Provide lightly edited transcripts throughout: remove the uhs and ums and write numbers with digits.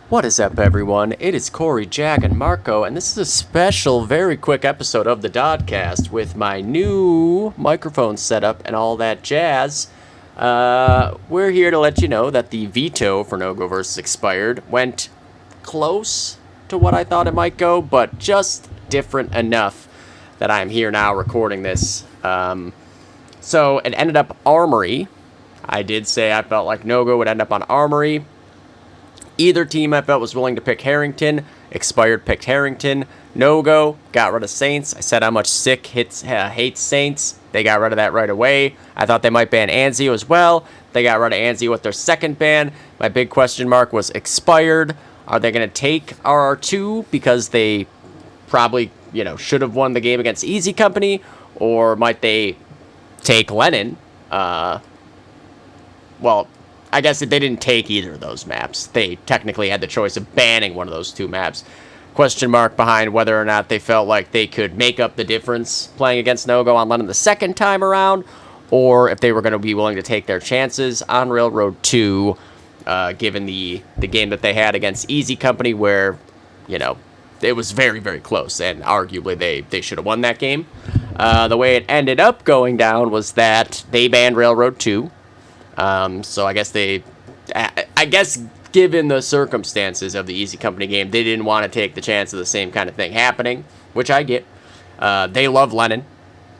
What is up, everyone? It is Corey, Jack, and Marco, and this is a special, very quick episode of the Dodcast with my new microphone setup and all that jazz. We're here to let you know that the veto for Nogo versus Expired went close to what I thought it might go, but just different enough that I'm here now recording this. So it ended up Armory. I did say I felt like Nogo would end up on Armory. Either team I felt was willing to pick Harrington. Expired picked Harrington. Nogo got rid of Saints. I said how much Sick hates Saints. They got rid of that right away. I thought they might ban Anzio as well. They got rid of Anzio with their second ban. My big question mark was Expired. Are they going to take RR2 because they probably, should have won the game against Easy Company? Or might they take Lennon? I guess they didn't take either of those maps. They technically had the choice of banning one of those two maps. Question mark behind whether or not they felt like they could make up the difference playing against Nogo on Lennon the second time around, or if they were going to be willing to take their chances on Railroad 2, given the game that they had against Easy Company where, it was very, very close, and arguably they should have won that game. The way it ended up going down was that they banned Railroad 2. So I guess given the circumstances of the Easy Company game, they didn't want to take the chance of the same kind of thing happening, which I get. They love Lennon.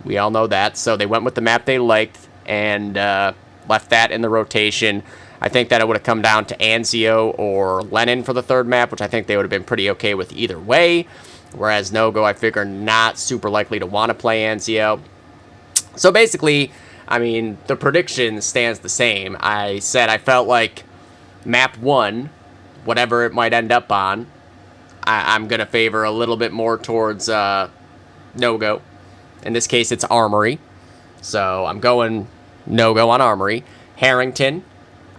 We all know that. So they went with the map they liked and left that in the rotation. I think that it would have come down to Anzio or Lennon for the third map, which I think they would have been pretty okay with either way. Whereas Nogo, I figure, not super likely to want to play Anzio. So basically, the prediction stands the same. I said I felt like map 1, whatever it might end up on, I'm going to favor a little bit more towards Nogo. In this case, it's Armory. So I'm going Nogo on Armory. Harrington,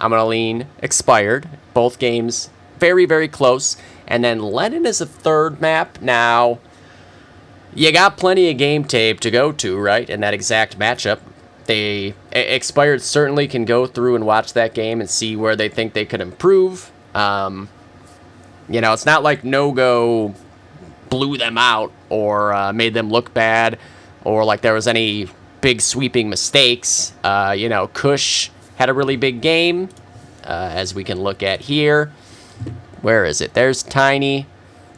I'm going to lean Expired. Both games very, very close. And then Lennon is a third map. Now, you got plenty of game tape to go to, right, in that exact matchup. They Expired certainly can go through and watch that game and see where they think they could improve. It's not like Nogo blew them out or made them look bad or like there was any big sweeping mistakes. Kush had a really big game, as we can look at here. Where is it? There's Tiny.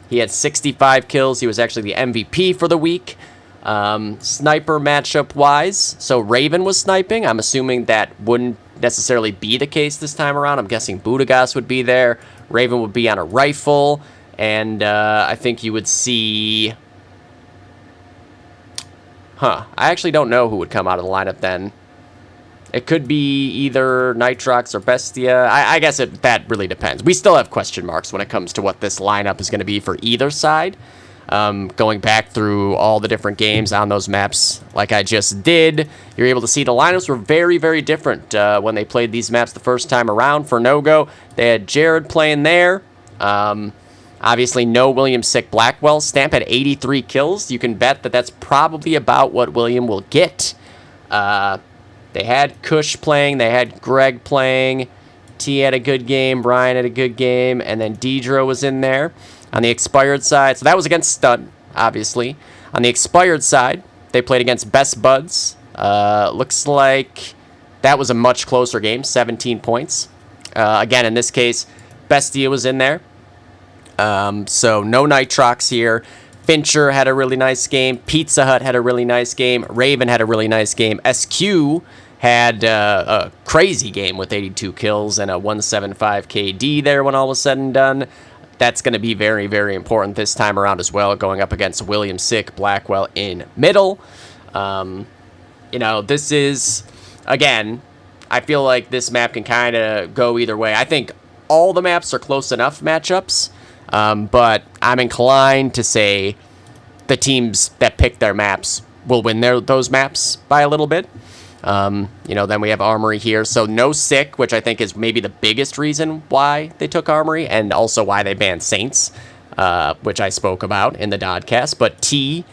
He had 65 kills. He was actually the MVP for the week. Sniper matchup wise, so Raven was sniping. I'm assuming that wouldn't necessarily be the case this time around. I'm guessing Budagas would be there. Raven would be on a rifle, and I think you would see. I actually don't know who would come out of the lineup then. It could be either Nitrox or Bestia. I guess that really depends. We still have question marks when it comes to what this lineup is going to be for either side. Going back through all the different games on those maps like I just did, you're able to see the lineups were very, very different when they played these maps the first time around for Nogo. They had Jared playing there. Obviously, no William Sick Blackwell. Stamp had 83 kills. You can bet that that's probably about what William will get. They had Kush playing. They had Greg playing. T had a good game. Brian had a good game. And then Deidre was in there. On the Expired side, so that was against Stunt, obviously. On the Expired side, they played against Best Buds. Looks like that was a much closer game, 17 points. Again, in this case, Bestia was in there. So no Nitrox here. Fincher had a really nice game. Pizza Hut had a really nice game. Raven had a really nice game. SQ had a crazy game with 82 kills and a 175 KD there when all was said and done. That's going to be very, very important this time around as well, going up against William Sick Blackwell in middle. This is, again, I feel like this map can kind of go either way. I think all the maps are close enough matchups, but I'm inclined to say the teams that pick their maps will win those maps by a little bit. Then we have Armory here. So no Sick, which I think is maybe the biggest reason why they took Armory and also why they banned Saints, which I spoke about in the Dodcast. But T,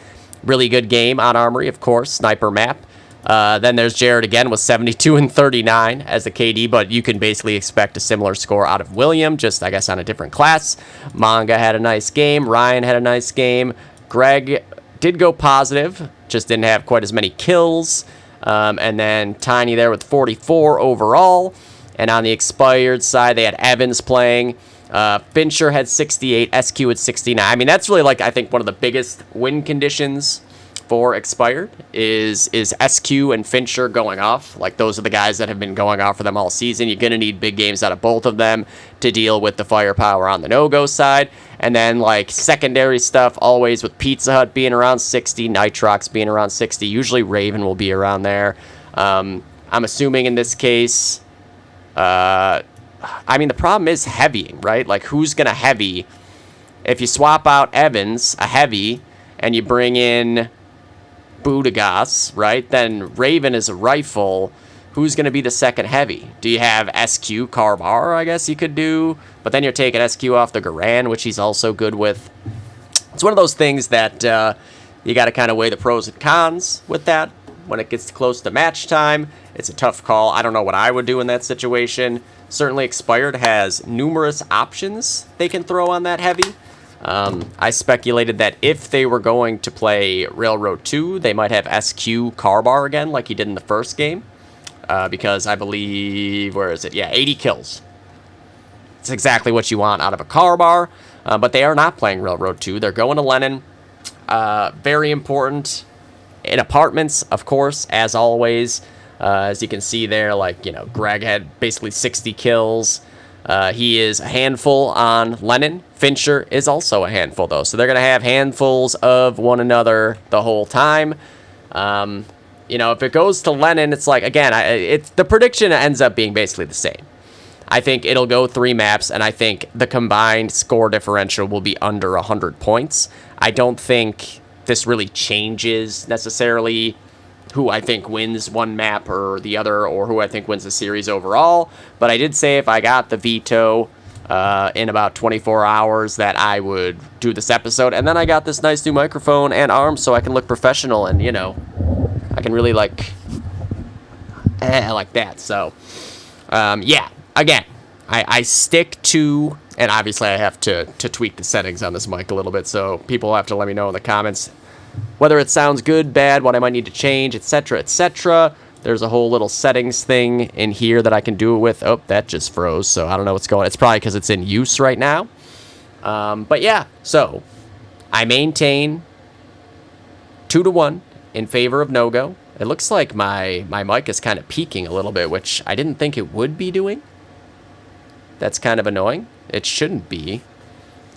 really good game on Armory, of course, sniper map. Then there's Jared again with 72 and 39 as the KD, but you can basically expect a similar score out of William, just I guess on a different class. Manga had a nice game. Ryan had a nice game. Greg did go positive, just didn't have quite as many kills. And then Tiny there with 44 overall. And on the expired side, they had Evans playing. Fincher had 68, SQ had 69. I mean, that's really like I think one of the biggest win conditions for expired is SQ and Fincher going off. Like those are the guys that have been going off for them all season. You're gonna need big games out of both of them to deal with the firepower on the no-go side. And then like secondary stuff always with Pizza Hut being around 60, Nitrox being around 60. Usually Raven will be around there. I'm assuming in this case, I mean the problem is heavying, right? Like who's gonna heavy? If you swap out Evans, a heavy, and you bring in Budagas, right? Then Raven is a rifle. Who's going to be the second heavy? Do you have SQ Carbar, I guess you could do? But then you're taking SQ off the Garan, which he's also good with. It's one of those things that you got to kind of weigh the pros and cons with that. When it gets close to match time, it's a tough call. I don't know what I would do in that situation. Certainly Expired has numerous options they can throw on that heavy. I speculated that if they were going to play Railroad 2, they might have SQ Carbar again, like he did in the first game. Because I believe, where is it? Yeah, 80 kills. It's exactly what you want out of a Carbar. But they are not playing Railroad 2. They're going to Lennon. Very important in apartments, of course, as always. As you can see there, like, you know, Greg had basically 60 kills. He is a handful on Lennon. Fincher is also a handful, though. So they're going to have handfuls of one another the whole time. You know, if it goes to Lennon, it's like, again, the prediction ends up being basically the same. I think it'll go 3 maps, and I think the combined score differential will be under 100 points. I don't think this really changes necessarily who I think wins one map or the other, or who I think wins the series overall. But I did say if I got the veto in about 24 hours that I would do this episode. And then I got this nice new microphone and arms so I can look professional and, you know, I can really like that. So, yeah, again, I stick to, and obviously I have to tweak the settings on this mic a little bit, so people have to let me know in the comments whether it sounds good, bad, what I might need to change, etc., etc. There's a whole little settings thing in here that I can do it with. Oh, that just froze, so I don't know what's going on. It's probably because it's in use right now. But yeah, so I maintain 2-1 in favor of Nogo. It looks like my mic is kind of peaking a little bit, which I didn't think it would be doing. That's kind of annoying. It shouldn't be.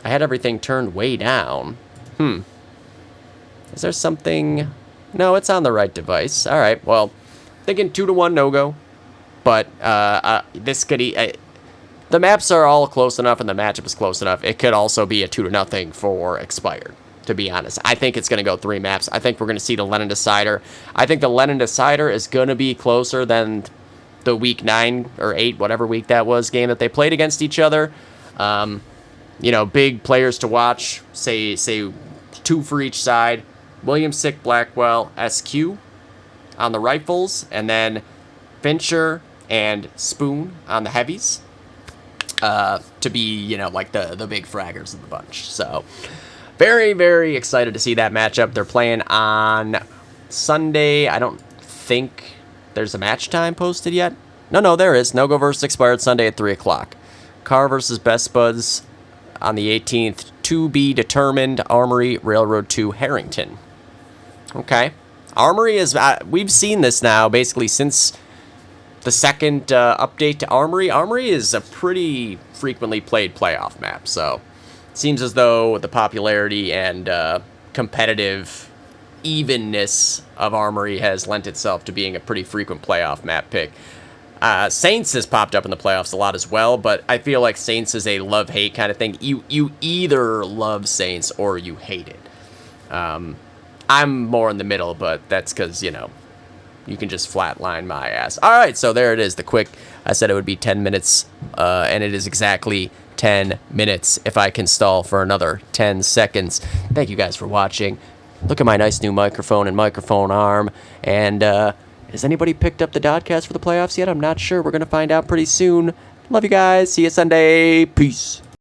I had everything turned way down. Is there something? No, it's on the right device. All right, well, thinking 2-1 Nogo. But this could... the maps are all close enough and the matchup is close enough. It could also be a 2-0 for Expired, to be honest. I think it's going to go 3 maps. I think we're going to see the Lennon Decider. I think the Lennon Decider is going to be closer than the week 9 or 8, whatever week that was, game that they played against each other. You know, big players to watch. Say 2 for each side. William Sick Blackwell, SQ on the rifles, and then Fincher and Spoon on the heavies. To be, you know, like the big fraggers of the bunch. So, very, very excited to see that matchup. They're playing on Sunday. I don't think there's a match time posted yet. No, there is. Nogo versus Expired Sunday at 3 o'clock. Car versus Best Buds on the 18th. To be determined. Armory, Railroad 2, Harrington. Okay. Armory is... we've seen this now basically since the second update to Armory. Armory is a pretty frequently played playoff map, so it seems as though the popularity and competitive evenness of Armory has lent itself to being a pretty frequent playoff map pick. Saints has popped up in the playoffs a lot as well, but I feel like Saints is a love-hate kind of thing. You either love Saints or you hate it. I'm more in the middle, but that's because, you know, you can just flatline my ass. All right, so there it is, the quick. I said it would be 10 minutes, and it is exactly 10 minutes if I can stall for another 10 seconds. Thank you guys for watching. Look at my nice new microphone and microphone arm, and Has anybody picked up the Dodcast for the playoffs yet? I'm not sure. We're going to find out pretty soon. Love you guys. See you Sunday. Peace.